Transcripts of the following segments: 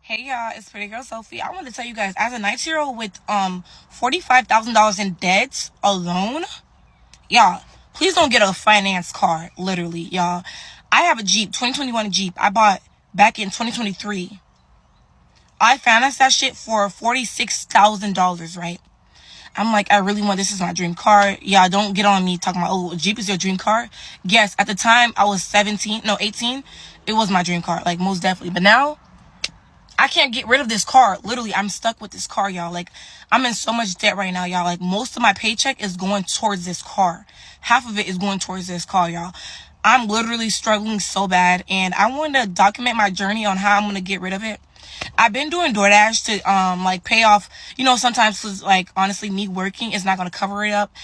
Hey y'all, it's Pretty Girl Sophie. I want to tell you guys, as a 19-year-old with $45,000 in debts alone, y'all, please don't get a finance car. Literally, y'all. I have a Jeep, 2021 Jeep. I bought back in 2023. I financed that shit for $46,000, right? I'm like, I really want this is my dream car. Yeah, don't get on me talking about, oh, Jeep is your dream car. Yes, at the time I was 18. It was my dream car, like most definitely. But now I can't get rid of this car. Literally, I'm stuck with this car, y'all. Like, I'm in so much debt right now, y'all. Like, most of my paycheck is going towards this car. Half of it is going towards this car, y'all. I'm literally struggling so bad, and I wanted to document my journey on how I'm going to get rid of it. I've been doing DoorDash to, like, pay off, sometimes, 'cause, like, honestly, me working is not going to cover it up.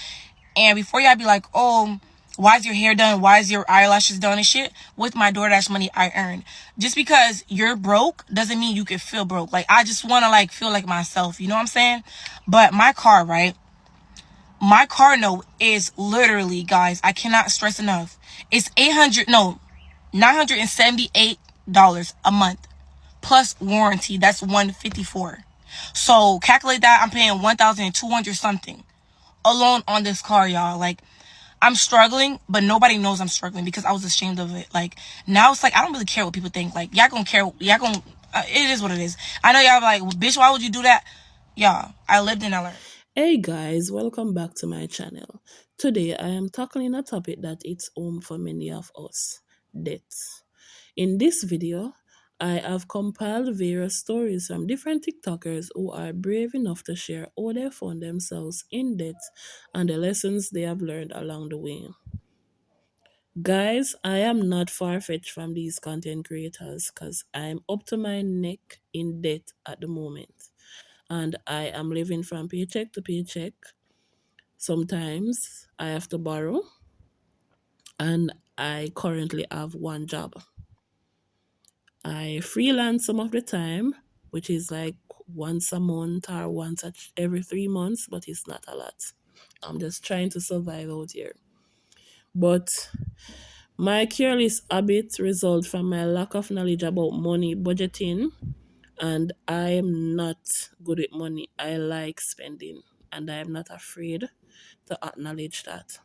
And before y'all be like, oh, why is your hair done? Why is your eyelashes done and shit? With my DoorDash money I earned. Just because you're broke doesn't mean you can feel broke. Like, I just want to, like, feel like myself. You know what I'm saying? But my car, right? My car note is literally, guys, I cannot stress enough. It's $978 a month. Plus warranty. That's $154. So calculate that. I'm paying $1,200 something alone on this car, y'all. Like, I'm struggling, but nobody knows I'm struggling because I was ashamed of it. Like, now it's like, I don't really care what people think. Like, y'all gonna care. Y'all gonna, it is what it is. I know y'all like, bitch, why would you do that? Y'all, I lived and I learned. Hey guys, welcome back to my channel. Today I am tackling a topic that it's home for many of us, debts. In this video, I have compiled various stories from different TikTokers who are brave enough to share how they found themselves in debt and the lessons they have learned along the way. Guys, I am not far-fetched from these content creators because I'm up to my neck in debt at the moment. And I am living from paycheck to paycheck. Sometimes I have to borrow, and I currently have one job. I freelance some of the time, which is like once a month or once every 3 months, but it's not a lot. I'm just trying to survive out here. But my careless habits result from my lack of knowledge about money budgeting, and I am not good with money. I like spending, and I am not afraid to acknowledge that.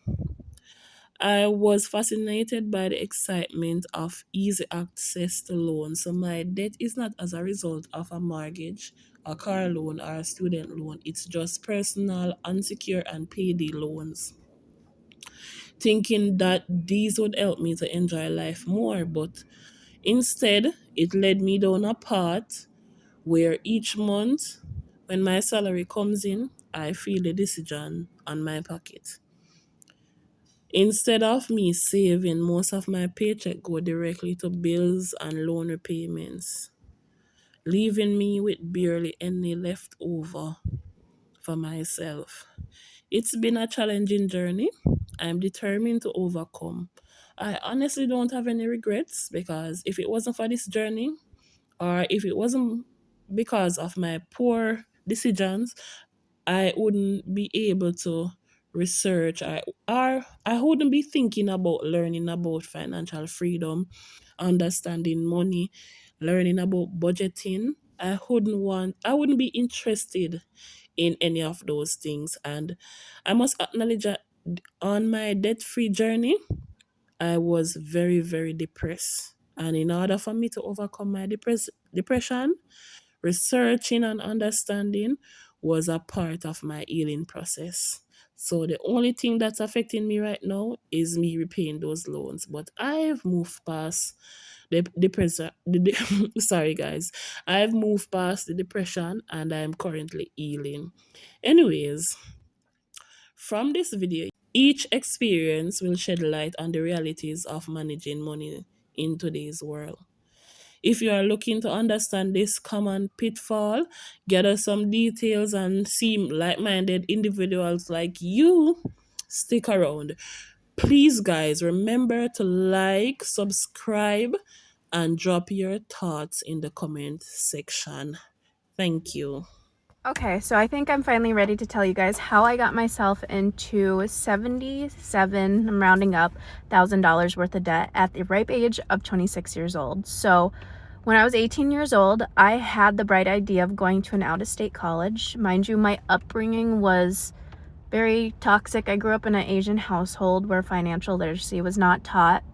I was fascinated by the excitement of easy access to loans. So my debt is not as a result of a mortgage, a car loan, or a student loan. It's just personal, unsecured, and payday loans. Thinking that these would help me to enjoy life more, but instead, it led me down a path where each month, when my salary comes in, I feel the decision on my pocket. Instead of me saving, most of my paycheck go directly to bills and loan repayments, leaving me with barely any left over for myself. It's been a challenging journey. I'm determined to overcome. I honestly don't have any regrets because if it wasn't for this journey, or if it wasn't because of my poor decisions, I wouldn't be able to research, or I wouldn't be thinking about learning about financial freedom, understanding money, learning about budgeting. I wouldn't be interested in any of those things. And I must acknowledge that on my debt-free journey, I was very, very depressed. And in order for me to overcome my depression, researching and understanding was a part of my healing process. So the only thing that's affecting me right now is me repaying those loans. But I've moved past the depression. Sorry, guys. I've moved past the depression and I'm currently healing. Anyways, from this video, each experience will shed light on the realities of managing money in today's world. If you are looking to understand this common pitfall, gather some details, and see like minded individuals like you, stick around. Please, guys, remember to like, subscribe, and drop your thoughts in the comment section. Thank you. Okay, so I think I'm finally ready to tell you guys how I got myself into 77, I'm rounding up, $1,000 worth of debt at the ripe age of 26 years old. So When I was 18 years old, I had the bright idea of going to an out-of-state college. Mind you, my upbringing was very toxic. I grew up in an Asian household where financial literacy was not taught,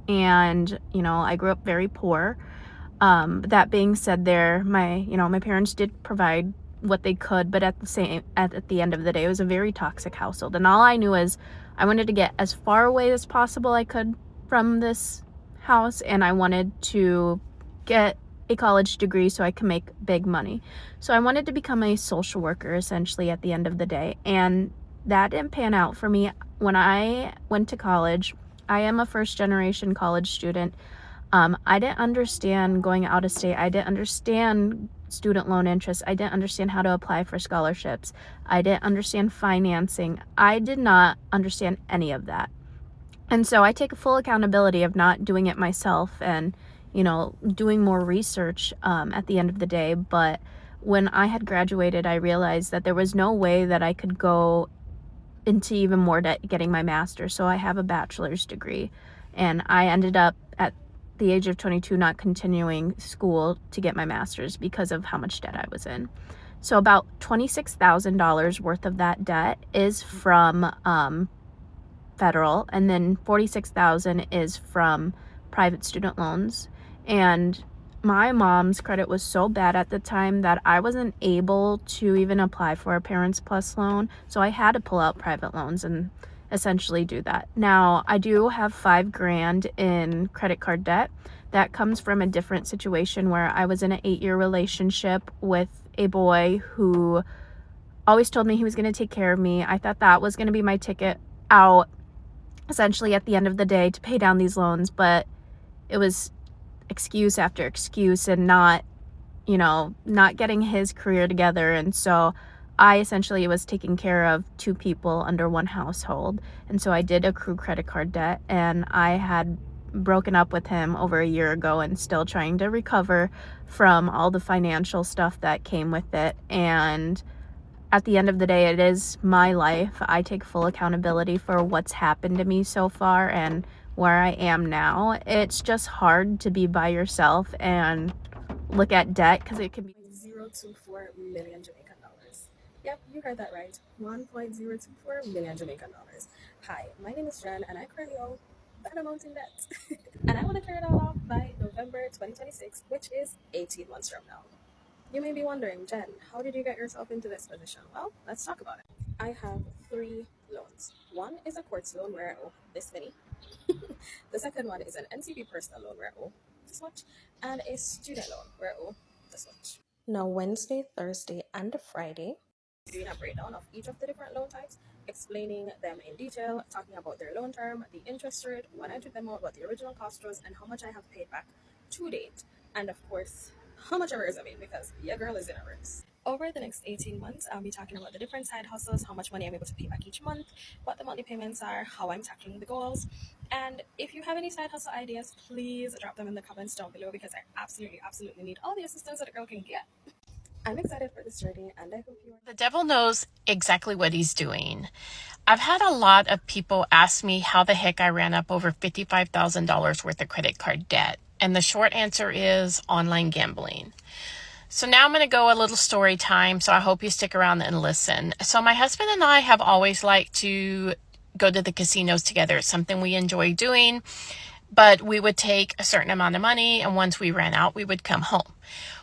and I grew up very poor. That being said, my parents did provide what they could, but at the end of the day, it was a very toxic household, and all I knew is I wanted to get as far away as possible I could from this house, and I wanted to get a college degree so I could make big money. So I wanted to become a social worker essentially at the end of the day, and that didn't pan out for me. When I went to college, I am a first generation college student. I didn't understand going out of state. I didn't understand student loan interest. I didn't understand how to apply for scholarships. I didn't understand financing. I did not understand any of that. And so I take full accountability of not doing it myself and, doing more research at the end of the day. But when I had graduated, I realized that there was no way that I could go into even more debt getting my master's. So I have a bachelor's degree, and I ended up at the age of 22 not continuing school to get my master's because of how much debt I was in. So about $26,000 worth of that debt is from federal, and then $46,000 is from private student loans. And my mom's credit was so bad at the time that I wasn't able to even apply for a Parents Plus loan, so I had to pull out private loans and essentially do that. Now, I do have $5,000 in credit card debt. That comes from a different situation where I was in an 8-year relationship with a boy who always told me he was going to take care of me. I thought that was going to be my ticket out, essentially, at the end of the day, to pay down these loans, but it was excuse after excuse and not getting his career together. And so I essentially was taking care of two people under one household. And so I did accrue credit card debt, and I had broken up with him over a year ago and still trying to recover from all the financial stuff that came with it. And at the end of the day, it is my life. I take full accountability for what's happened to me so far and where I am now. It's just hard to be by yourself and look at debt because it can be 0.024 million Jamaican dollars. Yep, you heard that right. 1.024 million Jamaican dollars. Hi, my name is Jen, and I currently owe that amount in debt. And I want to clear it all off by November 2026, which is 18 months from now. You may be wondering, Jen, how did you get yourself into this position? Well, let's talk about it. I have 3 loans. One is a quartz loan where I owe this many. The second one is an NCB personal loan where I owe this much, and a student loan where I owe this much. Now, Wednesday, Thursday, and Friday, doing a breakdown of each of the different loan types, explaining them in detail, talking about their loan term, the interest rate, when I took them out, what the original cost was, and how much I have paid back to date. And of course, how much arrears I made, because your girl is in arrears. Over the next 18 months, I'll be talking about the different side hustles, how much money I'm able to pay back each month, what the monthly payments are, how I'm tackling the goals. And if you have any side hustle ideas, please drop them in the comments down below, because I absolutely need all the assistance that a girl can get. I'm excited for this journey, and I hope you are. The devil knows exactly what he's doing. I've had a lot of people ask me how the heck I ran up over $55,000 worth of credit card debt. And the short answer is online gambling. So now I'm going to go a little story time, so I hope you stick around and listen. So my husband and I have always liked to go to the casinos together. It's something we enjoy doing, but we would take a certain amount of money, and once we ran out, we would come home.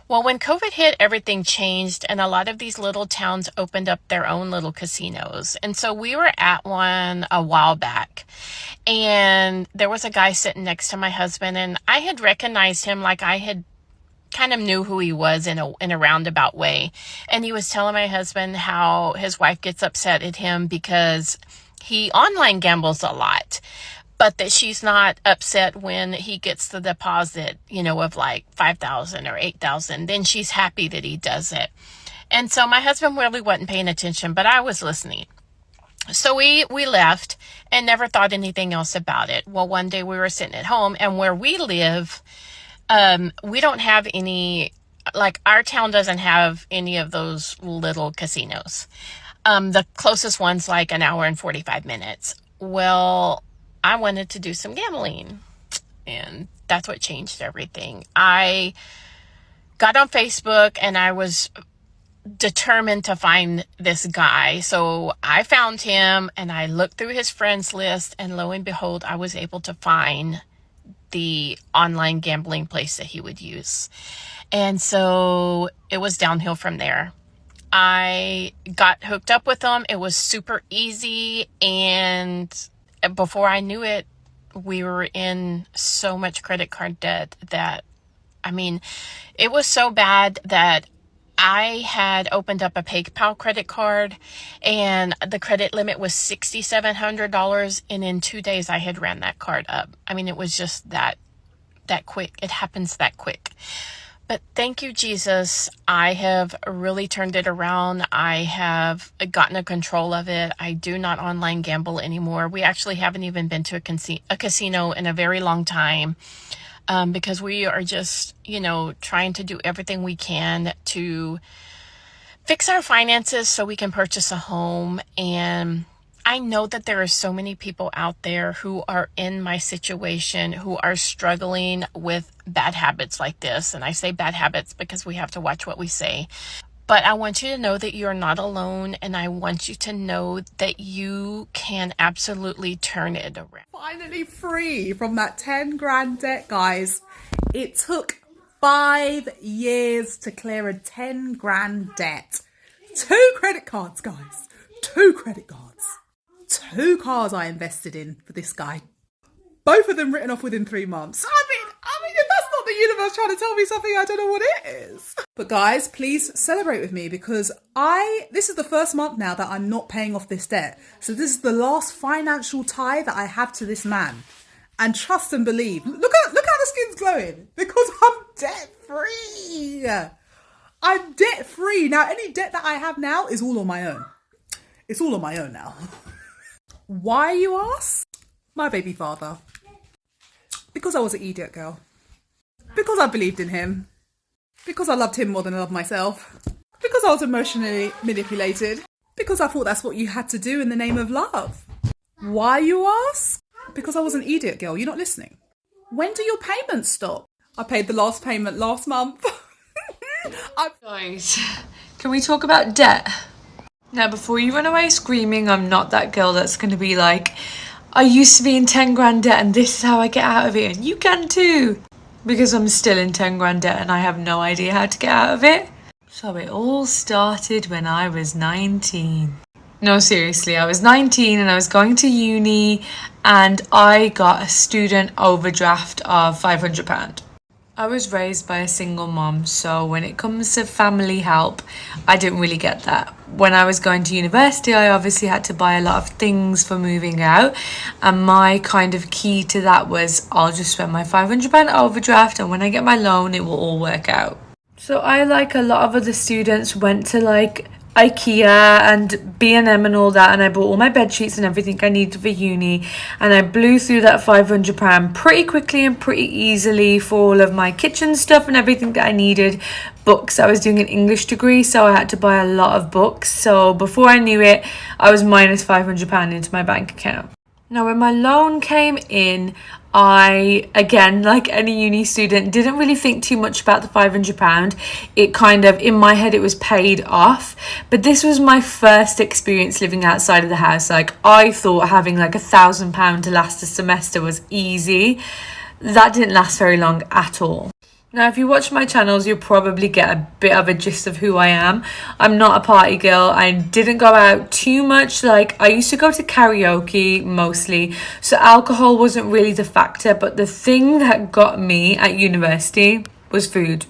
Well, when COVID hit, everything changed, and a lot of these little towns opened up their own little casinos. And so we were at one a while back, and there was a guy sitting next to my husband, and I had recognized him, like I had kind of knew who he was in a roundabout way. And he was telling my husband how his wife gets upset at him because he online gambles a lot, but that she's not upset when he gets the deposit, of like $5,000 or $8,000. Then she's happy that he does it. And so my husband really wasn't paying attention, but I was listening. So we left and never thought anything else about it. Well, one day we were sitting at home, and where we live, we don't have any, like our town doesn't have any of those little casinos. The closest one's like an hour and 45 minutes. Well, I wanted to do some gambling. And that's what changed everything. I got on Facebook and I was determined to find this guy. So I found him and I looked through his friends list, and lo and behold, I was able to find the online gambling place that he would use. And so it was downhill from there. I got hooked up with him. It was super easy, and before I knew it, we were in so much credit card debt that, I mean, it was so bad that I had opened up a PayPal credit card, and the credit limit was $6,700, and in 2 days I had ran that card up. I mean, it was just that quick. It happens that quick. But thank you, Jesus. I have really turned it around. I have gotten a control of it. I do not online gamble anymore. We actually haven't even been to a casino in a very long time, because we are just, trying to do everything we can to fix our finances so we can purchase a home. And I know that there are so many people out there who are in my situation, who are struggling with bad habits like this. And I say bad habits because we have to watch what we say. But I want you to know that you're not alone, and I want you to know that you can absolutely turn it around. Finally free from that 10 grand debt, guys. It took 5 years to clear a 10 grand debt. 2 credit cards, guys. 2 credit cards. 2 cars I invested in for this guy. Both of them written off within 3 months. I mean, if that's not the universe trying to tell me something, I don't know what it is. But guys, please celebrate with me, because this is the first month now that I'm not paying off this debt. So this is the last financial tie that I have to this man. And trust and believe. Look how the skin's glowing, because I'm debt free. I'm debt free. Now, any debt that I have now is all on my own. It's all on my own now. Why, you ask? My baby father. Because I was an idiot girl. Because I believed in him. Because I loved him more than I loved myself. Because I was emotionally manipulated. Because I thought that's what you had to do in the name of love. Why, you ask? Because I was an idiot girl. You're not listening. When do your payments stop? I paid the last payment last month. Guys, can we talk about debt? Now, before you run away screaming, I'm not that girl that's going to be like, I used to be in 10 grand debt and this is how I get out of it, and you can too. Because I'm still in 10 grand debt and I have no idea how to get out of it. So it all started when I was 19. No, seriously, I was 19 and I was going to uni, and I got a student overdraft of £500. I was raised by a single mom, so when it comes to family help, I didn't really get that. When I was going to university, I obviously had to buy a lot of things for moving out, and my kind of key to that was, I'll just spend my £500 overdraft, and when I get my loan, it will all work out. So I, like a lot of other students, went to like IKEA and B&M and all that, and I bought all my bed sheets and everything I needed for uni, and I blew through that £500 pretty quickly and pretty easily for all of my kitchen stuff and everything that I needed. Books, I was doing an English degree, so I had to buy a lot of books, so before I knew it, I was minus £500 into my bank account. Now, when my loan came in, I, again, like any uni student, didn't really think too much about the £500. It kind of, in my head, it was paid off. But this was my first experience living outside of the house. Like, I thought having like £1,000 to last a semester was easy. That didn't last very long at all. Now, if you watch my channels, you'll probably get a bit of a gist of who I am. I'm not a party girl. I didn't go out too much. Like, I used to go to karaoke mostly, so alcohol wasn't really the factor. But the thing that got me at university was food.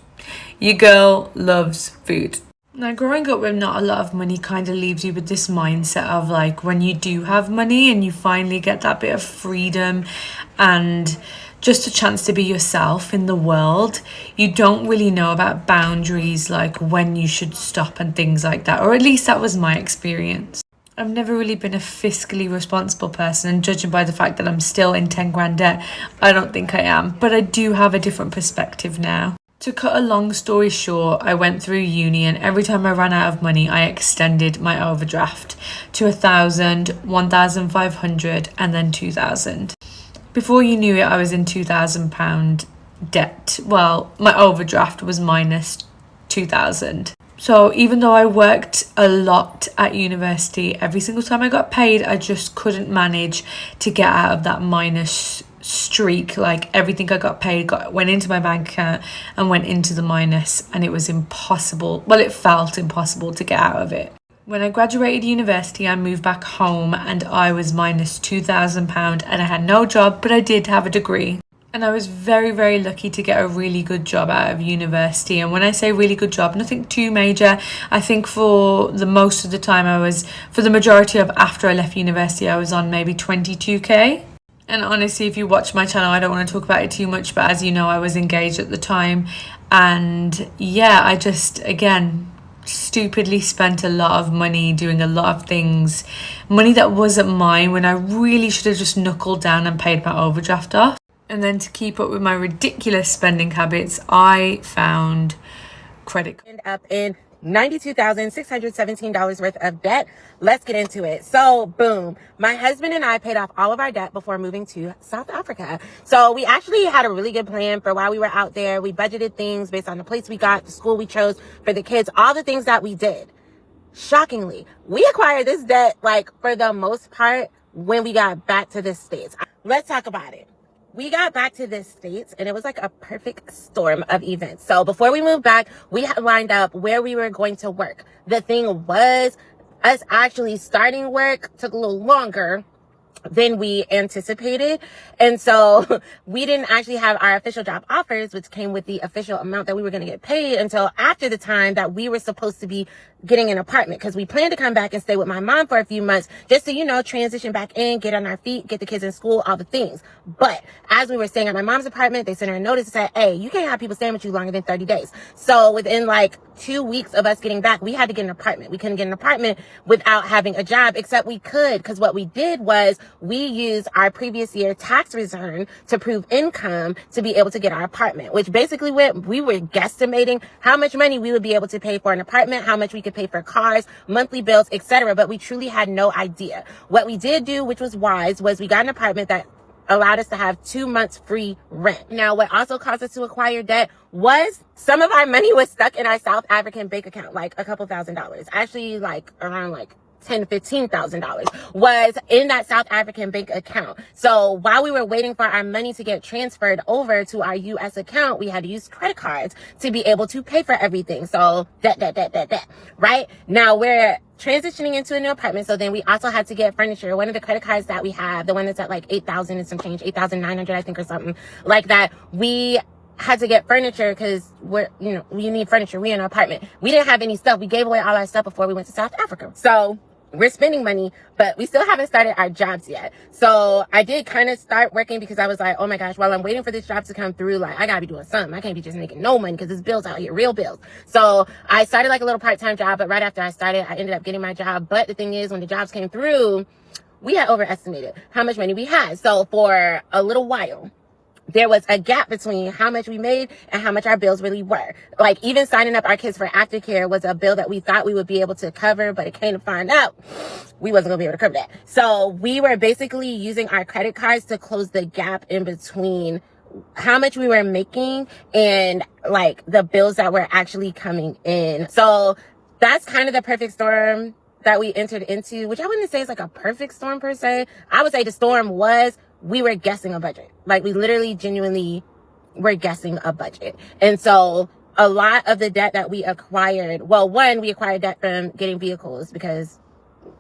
Your girl loves food. Now, growing up with not a lot of money kind of leaves you with this mindset of like, when you do have money and you finally get that bit of freedom and just a chance to be yourself in the world, you don't really know about boundaries, like when you should stop and things like that, or at least that was my experience. I've never really been a fiscally responsible person, and judging by the fact that I'm still in 10 grand debt, I don't think I am, but I do have a different perspective now. To cut a long story short, I went through uni, and every time I ran out of money, I extended my overdraft to 1,000, 1,500, and then 2,000. Before you knew it, I was in £2,000 debt. Well, my overdraft was minus 2,000. So even though I worked a lot at university, every single time I got paid, I just couldn't manage to get out of that minus streak. Like everything I got paid went into my bank account and went into the minus, and it was impossible. Well, it felt impossible to get out of it. When I graduated university, I moved back home and I was minus £2,000 and I had no job, but I did have a degree. And I was very, very lucky to get a really good job out of university. And when I say really good job, nothing too major. I think for the most of the time for the majority of after I left university, I was on maybe 22k. And honestly, if you watch my channel, I don't want to talk about it too much, but as you know, I was engaged at the time. And yeah, I just, again, stupidly spent a lot of money doing a lot of things, money that wasn't mine, when I really should have just knuckled down and paid my overdraft off. And then to keep up with my ridiculous spending habits, I found credit. End up in $92,617 worth of debt. Let's get into it. So boom, my husband and I paid off all of our debt before moving to South Africa. So we actually had a really good plan for while we were out there. We budgeted things based on the place we got, the school we chose for the kids, all the things that we did. Shockingly, we acquired this debt, like, for the most part, when we got back to the States. Let's talk about it. We got back to the States and it was like a perfect storm of events. So before we moved back, we had lined up where we were going to work. The thing was, us actually starting work took a little longer than we anticipated. And so we didn't actually have our official job offers, which came with the official amount that we were going to get paid, until after the time that we were supposed to be getting an apartment, because we planned to come back and stay with my mom for a few months just to, transition back in, get on our feet, get the kids in school, all the things. But as we were staying at my mom's apartment, they sent her a notice and said, hey, you can't have people staying with you longer than 30 days. So within like 2 weeks of us getting back, we had to get an apartment. We couldn't get an apartment without having a job, except we could, because what we did was we used our previous year tax return to prove income to be able to get our apartment, which basically we were guesstimating how much money we would be able to pay for an apartment, how much we could pay for cars, monthly bills, etc. But we truly had no idea. What we did do, which was wise, was we got an apartment that allowed us to have 2 months free rent. Now, what also caused us to acquire debt was some of our money was stuck in our South African bank account, like a couple $1,000s, actually like around like $10,000-$15,000 was in that South African bank account. So while we were waiting for our money to get transferred over to our US account, we had to use credit cards to be able to pay for everything. So debt, right? Now we're transitioning into a new apartment. So then we also had to get furniture. One of the credit cards that we have, the one that's at like 8,000 and some change, 8,900, I think, or something like that. We had to get furniture because we need furniture. We in an apartment. We didn't have any stuff. We gave away all our stuff before we went to South Africa. So we're spending money, but we still haven't started our jobs yet. So I did kind of start working because I was like, oh my gosh, while I'm waiting for this job to come through, like I gotta be doing something. I can't be just making no money because there's bills out here, real bills. So I started like a little part-time job, but right after I started, I ended up getting my job. But the thing is, when the jobs came through, we had overestimated how much money we had. So for a little while, there was a gap between how much we made and how much our bills really were. Like even signing up our kids for aftercare was a bill that we thought we would be able to cover, but it came to find out we wasn't gonna be able to cover that. So we were basically using our credit cards to close the gap in between how much we were making and like the bills that were actually coming in. So that's kind of the perfect storm that we entered into, which I wouldn't say is like a perfect storm per se. I would say the storm was we were guessing a budget. Like we literally genuinely were guessing a budget. And so a lot of the debt that we acquired, well, one, we acquired debt from getting vehicles because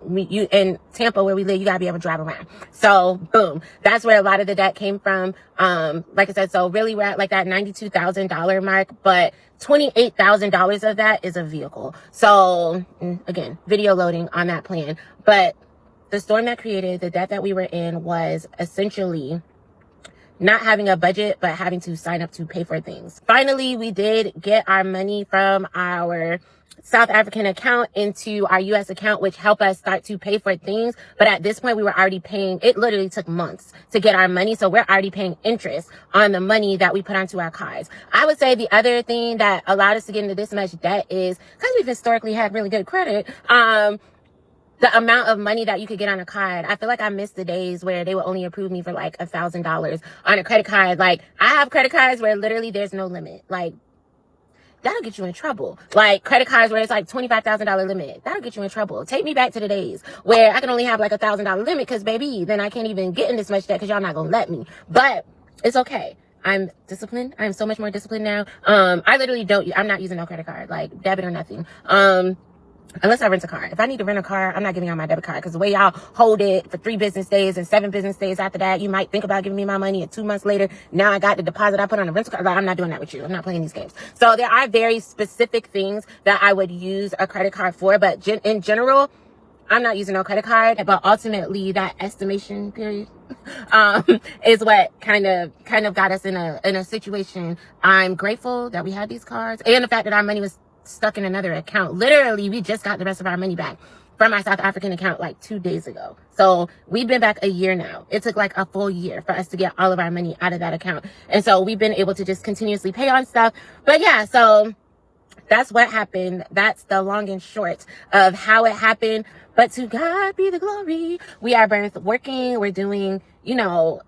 in Tampa where we live, you gotta be able to drive around. So boom, that's where a lot of the debt came from. Like I said, so really we're at like that $92,000 mark, but $28,000 of that is a vehicle. So again, video loading on that plan. But the storm that created the debt that we were in was essentially not having a budget, but having to sign up to pay for things. Finally, we did get our money from our South African account into our US account, which helped us start to pay for things. But at this point, we were already paying, it literally took months to get our money. So we're already paying interest on the money that we put onto our cards. I would say the other thing that allowed us to get into this much debt is because we've historically had really good credit, the amount of money that you could get on a card. I feel like I missed the days where they would only approve me for like $1,000 on a credit card. Like, I have credit cards where literally there's no limit. Like, that'll get you in trouble. Like, credit cards where it's like $25,000 limit. That'll get you in trouble. Take me back to the days where I can only have like $1,000 limit because, baby, then I can't even get in this much debt because y'all not gonna let me. But it's okay. I'm disciplined. I'm so much more disciplined now. I literally I'm not using no credit card, like debit or nothing. Unless I rent a car. If I need to rent a car, I'm not giving y'all my debit card because the way y'all hold it for 3 business days and 7 business days after that, you might think about giving me my money, and 2 months later, now I got the deposit I put on a rental car. Like, I'm not doing that with you. I'm not playing these games. So there are very specific things that I would use a credit card for, but in general, I'm not using no credit card. But ultimately, that estimation period is what kind of got us in a situation. I'm grateful that we had these cards and the fact that our money was stuck in another account. Literally, we just got the rest of our money back from our South African account like 2 days ago. So we've been back a year now. It took like a full year for us to get all of our money out of that account. And so we've been able to just continuously pay on stuff. But yeah, so that's what happened. That's the long and short of how it happened. But to God be the glory. We are both working. We're doing,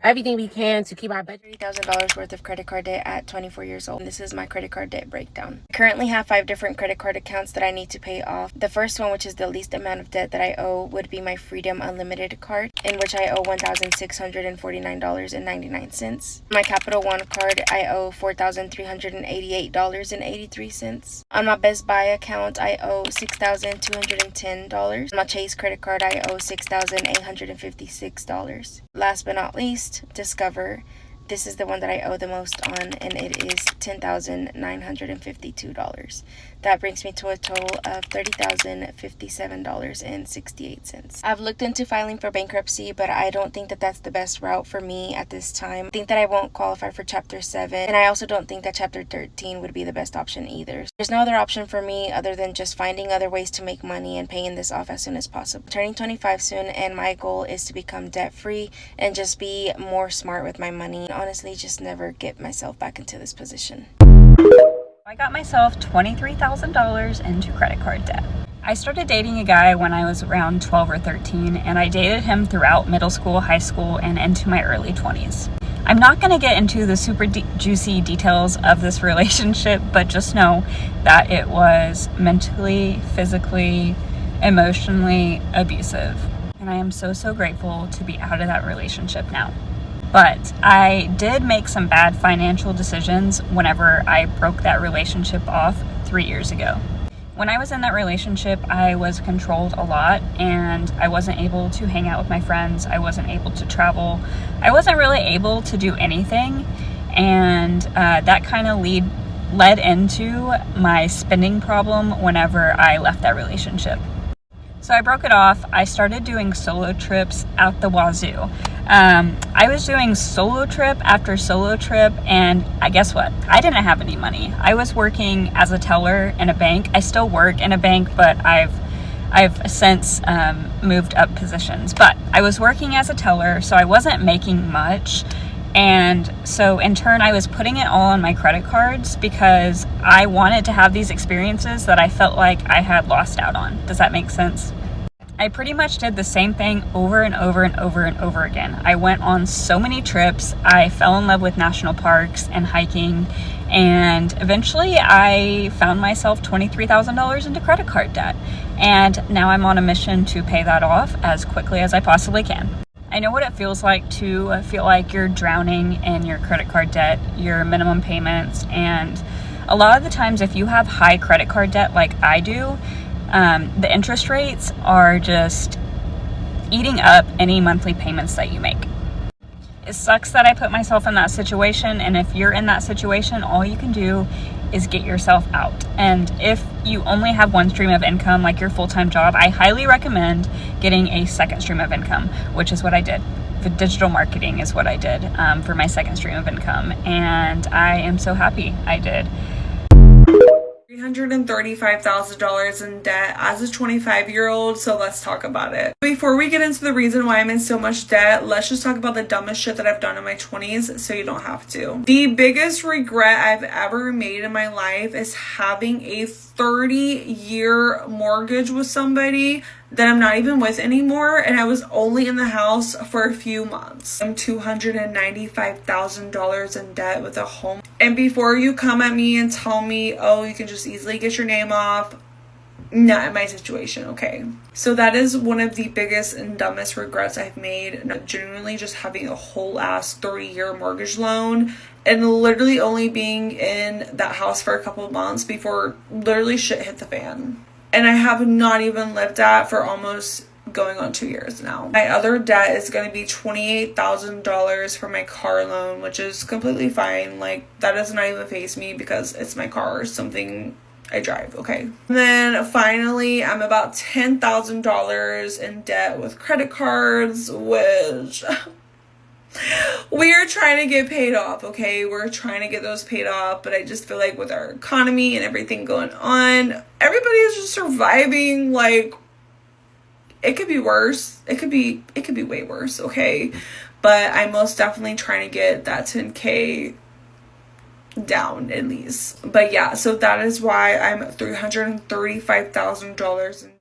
everything we can to keep our budget. $30,000 worth of credit card debt at 24 years old. This is my credit card debt breakdown. I currently have 5 different credit card accounts that I need to pay off. The first one, which is the least amount of debt that I owe, would be my Freedom Unlimited card, in which I owe $1,649.99. My Capital One card, I owe $4,388.83. On my Best Buy account, I owe $6,210. On my Chase credit card, I owe $6,856. Last but not least, Discover. This is the one that I owe the most on, and it is $10,952. That brings me to a total of $30,057.68. I've looked into filing for bankruptcy, but I don't think that that's the best route for me at this time. I think that I won't qualify for Chapter 7, and I also don't think that Chapter 13 would be the best option either. There's no other option for me other than just finding other ways to make money and paying this off as soon as possible. I'm turning 25 soon, and my goal is to become debt-free and just be more smart with my money. Honestly, just never get myself back into this position. I got myself $23,000 into credit card debt. I started dating a guy when I was around 12 or 13, and I dated him throughout middle school, high school, and into my early 20s. I'm not going to get into the super juicy details of this relationship, but just know that it was mentally, physically, emotionally abusive. And I am so grateful to be out of that relationship now. But I did make some bad financial decisions whenever I broke that relationship off 3 years ago. When I was in that relationship, I was controlled a lot, and I wasn't able to hang out with my friends. I wasn't able to travel. I wasn't really able to do anything, and that kind of led into my spending problem whenever I left that relationship. So I broke it off. I started doing solo trips out the wazoo. I was doing solo trip after solo trip, and guess what? I didn't have any money. I was working as a teller in a bank. I still work in a bank, but I've since moved up positions. But I was working as a teller, so I wasn't making much. And so in turn, I was putting it all on my credit cards because I wanted to have these experiences that I felt like I had lost out on. Does that make sense? I pretty much did the same thing over and over and over and over again. I went on so many trips. I fell in love with national parks and hiking. And eventually I found myself $23,000 into credit card debt. And now I'm on a mission to pay that off as quickly as I possibly can. I know what it feels like to feel like you're drowning in your credit card debt, your minimum payments, and a lot of the times if you have high credit card debt like I do, the interest rates are just eating up any monthly payments that you make. It sucks that I put myself in that situation, and if you're in that situation, all you can do is get yourself out. And if you only have one stream of income, like your full-time job, I highly recommend getting a second stream of income, which is what I did. The digital marketing is what I did for my second stream of income, and I am so happy I did. $335,000 in debt as a 25-year-old, so let's talk about it. Before we get into the reason why I'm in so much debt, let's just talk about the dumbest shit that I've done in my 20s so you don't have to. The biggest regret I've ever made in my life is having a 30-year mortgage with somebody that I'm not even with anymore, and I was only in the house for a few months. I'm $295,000 in debt with a home. And before you come at me and tell me, oh, you can just easily get your name off, not in my situation, okay? So that is one of the biggest and dumbest regrets I've made. Genuinely just having a whole ass 30-year mortgage loan and literally only being in that house for a couple of months before literally shit hit the fan. And I have not even lived at for almost going on 2 years now. My other debt is going to be $28,000 for my car loan, which is completely fine. Like, that does not even faze me because it's my car, something I drive, okay? And then finally, I'm about $10,000 in debt with credit cards, which we are trying to get paid off, okay? We're trying to get those paid off, but I just feel like with our economy and everything going on, everybody is just surviving. Like, it could be worse. It could be way worse, okay? But I'm most definitely trying to get that 10K down at least. But yeah, so that is why I'm $335,000 in